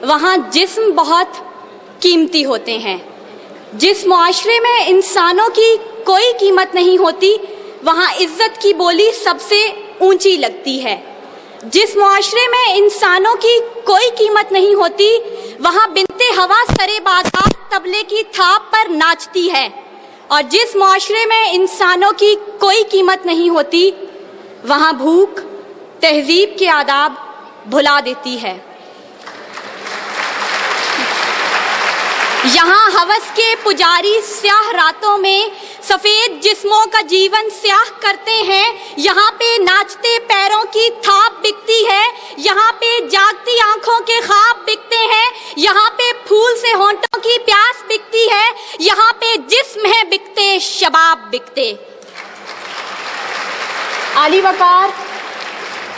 وہاں جسم بہت قیمتی ہوتے ہیں۔ جس معاشرے میں انسانوں کی کوئی قیمت نہیں ہوتی وہاں عزت کی بولی سب سے اونچی لگتی ہے۔ جس معاشرے میں انسانوں کی کوئی قیمت نہیں ہوتی وہاں بنتے ہوا سرے بازار طبلے کی تھاپ پر ناچتی ہے، اور جس معاشرے میں انسانوں کی کوئی قیمت نہیں ہوتی وہاں بھوک تہذیب کے آداب بھلا دیتی ہے۔ یہاں ہوس کے پجاری سیاہ راتوں میں سفید جسموں کا جیون سیاہ کرتے ہیں، یہاں پہ ناچتے پیروں کی تھاپ بکتی ہے، یہاں پہ جاگتی آنکھوں کے خواب بکتے ہیں، یہاں پہ پھول سے ہونٹوں کی پیاس بکتی ہے، یہاں پہ جسم ہے بکتے شباب بکتے۔ عالی وقار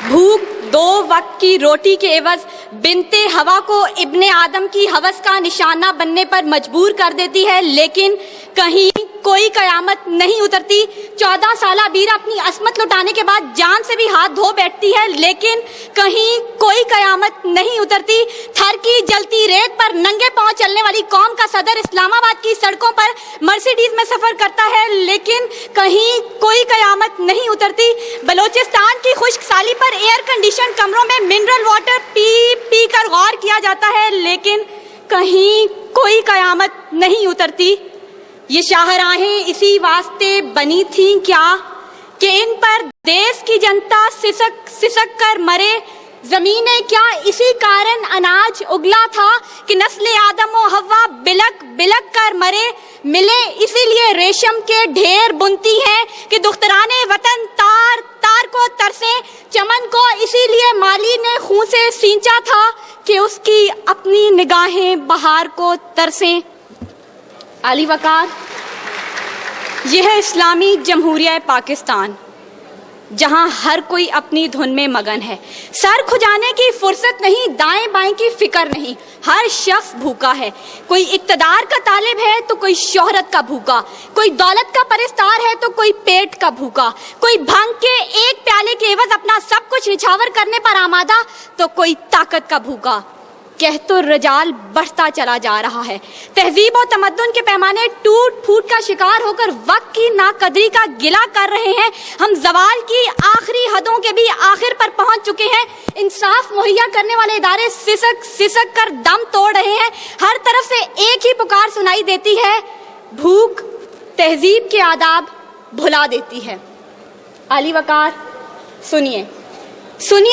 بھوک 2 وقت کی روٹی کے عوض بنتے ہوا کو ابن آدم کی ہوس کا نشانہ بننے پر مجبور کر دیتی ہے، لیکن کہیں کوئی قیامت نہیں اترتی۔ 14 سالہ بیرا اپنی عصمت لٹانے کے بعد جان سے بھی ہاتھ دھو بیٹھتی ہے، لیکن کہیں کوئی قیامت نہیں اترتی۔ تھر کی جلتی ریت پر ننگے پاؤں چلنے والی قوم کا صدر اسلام آباد کی سڑکوں پر مرسیڈیز میں سفر کرتا ہے، لیکن کہیں کوئی قیامت نہیں اترتی۔ بلوچستان کی خشک سالی پر ایئر کنڈیشن کمروں میں منرل واٹر پی پی کر غور کیا جاتا ہے، لیکن کہیں کوئی قیامت نہیں اترتی۔ یہ شاہراہیں اسی واسطے بنی تھیں کیا کہ ان پر دیس کی جنتا سسک سسک کر مرے؟ زمینیں کیا اسی کارن اناج اگلا تھا کہ نسل آدم و حوا بلک بلک کر مرے؟ ملے اسی لیے ریشم کے ڈھیر بنتی ہیں کہ دختران وطن تار تار کو ترسیں، چمن کو اسی لیے مالی نے خون سے سینچا تھا کہ اس کی اپنی نگاہیں بہار کو ترسیں۔ عالی وقار یہ ہے اسلامی جمہوریہ پاکستان، جہاں ہر کوئی اپنی دھن میں مگن ہے، سر کھجانے کی فرصت نہیں، دائیں بائیں کی فکر نہیں، ہر شخص بھوکا ہے۔ کوئی اقتدار کا طالب ہے تو کوئی شہرت کا بھوکا، کوئی دولت کا پرستار ہے تو کوئی پیٹ کا بھوکا، کوئی بھنگ کے ایک پیالے کے عوض اپنا سب کچھ نچھاور کرنے پر آمادہ تو کوئی طاقت کا بھوکا۔ کہت الرجال بڑھتا چلا جا رہا ہے، تہذیب و تمدن کے پیمانے ٹوٹ پھوٹ کا شکار ہو کر وقت کی ناقدری کا گلہ کر رہے ہیں، ہم زوال کی آخری حدوں کے بھی آخر پر پہنچ چکے ہیں، انصاف مہیا کرنے والے ادارے سسک سسک کر دم توڑ رہے ہیں، ہر طرف سے ایک ہی پکار سنائی دیتی ہے، بھوک تہذیب کے آداب بھلا دیتی ہے۔ عالی وقار سنیے،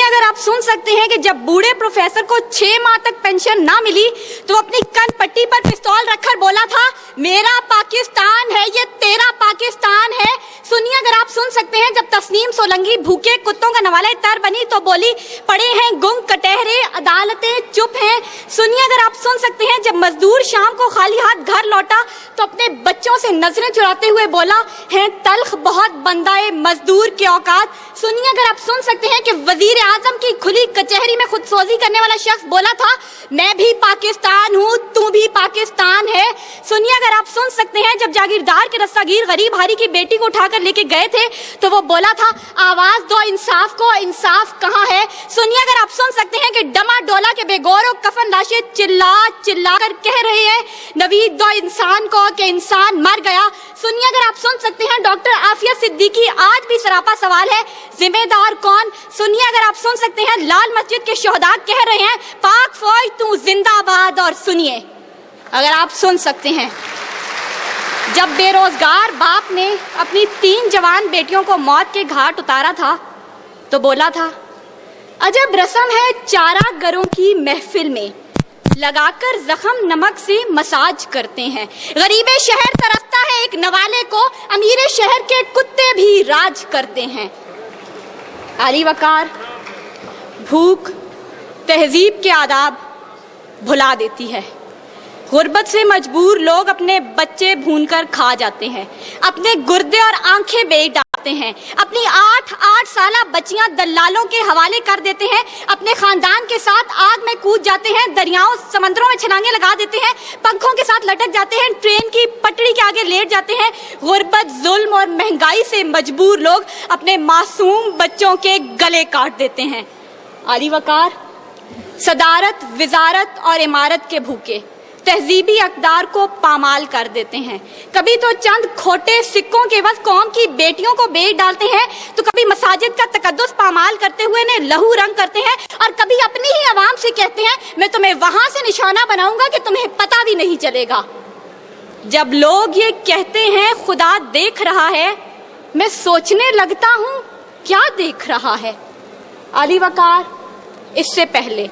اگر آپ سن سکتے ہیں کہ جب بوڑھے پروفیسر کو 6 ماہ تک پینشن نہ ملی تو اپنی کن پٹی پر پستول رکھ کر بولا تھا میرا پاکستان ہے یہ تیرا پاکستان ہے۔ سنیے اگر آپ سن سکتے ہیں جب تسنیم سولنگی بھوکے کتوں کا نوالہ تر بنی تو بولی پڑے ہیں گنگ کٹہرے عدالتیں چپ ہیں۔ سنیے اگر آپ سن سکتے ہیں جب مزدور شام کو خالی ہاتھ گھر لوٹا تو اپنے بچوں سے نظریں چراتے ہوئے بولا ہیں تلخ بہت بندائے مزدور کے اوقات۔ سنیے اگر آپ سن سکتے ہیں کہ وزیر اعظم کی کھلی کچہری میں خود سوزی کرنے والا شخص بولا تھا میں بھی پاکستان ہوں تو بھی پاکستان ہے۔ سنیے اگر آپ سن سکتے ہیں جب جاگیردار کے رستاگیر غریب ہاری کی بیٹی کو اٹھا کر لے کے گئے تھے تو وہ بولا تھا آواز دو انصاف کو، انصاف کہاں ہے؟ سنیے اگر آپ سن سکتے ہیں کہ ڈما ڈولا کے بے گور و کفن لاشیں چلا چلا کر کہہ رہے ہیں نوید دو انسان کو کہ انسان مر گیا۔ سنیے اگر آپ سن سکتے ہیں ڈاکٹر عافیہ صدیقی آج بھی سراپا سوال ہے ذمہ دار کون؟ سنیے اگر آپ سن سکتے ہیں لال مسجد کے شہداء کہہ رہے ہیں پاک فوج تو زندہ باد۔ اور سنیے اگر آپ سن سکتے ہیں جب بے روزگار باپ نے اپنی 3 جوان بیٹیوں کو موت کے گھاٹ اتارا تھا تو بولا تھا عجب رسم ہے چارہ گروں کی محفل میں لگا کر زخم نمک سے مساج کرتے ہیں، غریب شہر ترستا ہے ایک نوالے کو، امیر شہر کے کتے بھی راج کرتے ہیں۔ عالی وقار بھوک تہذیب کے آداب بھلا دیتی ہے۔ غربت سے مجبور لوگ اپنے بچے بھون کر کھا جاتے ہیں، اپنے گردے اور آنکھیں بیچ ڈالتے ہیں، اپنی 8 سالہ بچیاں دلالوں کے حوالے کر دیتے ہیں، اپنے خاندان کے ساتھ آگ میں کود جاتے ہیں، دریاؤں سمندروں میں چھلانگیں لگا دیتے ہیں، پنکھوں کے ساتھ لٹک جاتے ہیں، ٹرین کی پٹڑی کے آگے لیٹ جاتے ہیں۔ غربت، ظلم اور مہنگائی سے مجبور لوگ اپنے معصوم بچوں کے گلے کاٹ دیتے ہیں۔ عالی وقار صدارت، وزارت اور عمارت کے بھوکے تہذیبی اقدار کو پامال کر دیتے ہیں. کبھی تو چند کھوٹے سکوں کے عوض قوم کی بیٹیوں کو بیچ ڈالتے ہیں، تو کبھی مساجد کا تقدس پامال کرتے ہوئے انہیں لہو رنگ کرتے ہیں، اور کبھی اپنی ہی عوام سے کہتے ہیں میں تمہیں وہاں سے نشانہ بناؤں گا کہ تمہیں پتہ بھی نہیں چلے گا. جب لوگ یہ کہتے ہیں خدا دیکھ رہا ہے، میں سوچنے لگتا ہوں کیا دیکھ رہا ہے. علی وقار، اس سے پہلے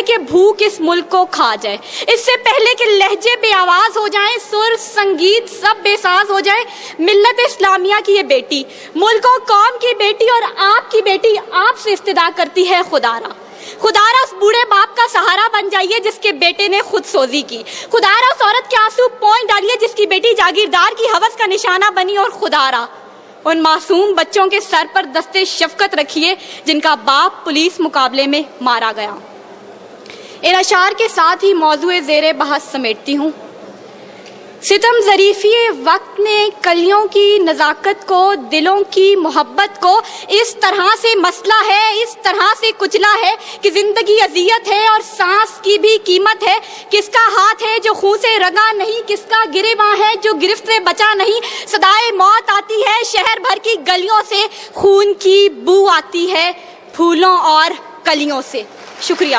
کہ بھوک اس ملک کو کھا جائے، اس سے پہلے کہ لہجے بے آواز ہو جائیں، سر سنگیت سب بے ساز ہو جائے، ملت اسلامیہ کی یہ بیٹی، ملک و قوم کی بیٹی اور آپ کی بیٹی آپ سے استدعا کرتی ہے خدارا اس بوڑھے باپ کا سہارا بن جائیے جس کے بیٹے نے خود سوزی کی. خدارا اس عورت کے آنسو پوئیں ڈالیے جس کی بیٹی جاگیردار کی ہوس کا نشانہ بنی. اور خدارا ان معصوم بچوں کے سر پر دستے شفقت رکھیے جن کا باپ پولیس مقابلے میں مارا گیا. ان اشعار کے ساتھ ہی موضوع زیر بحث سمیٹتی ہوں. ستم ظریفی وقت نے کلیوں کی نزاکت کو، دلوں کی محبت کو اس طرح سے مسئلہ ہے، اس طرح سے کچلا ہے کہ زندگی اذیت ہے اور سانس کی بھی قیمت ہے. کس کا ہاتھ ہے جو خون سے رنگا نہیں، کس کا گریباں ہے جو گرفت سے بچا نہیں. صدائے موت آتی ہے شہر بھر کی گلیوں سے، خون کی بو آتی ہے پھولوں اور کلیوں سے. شکریہ.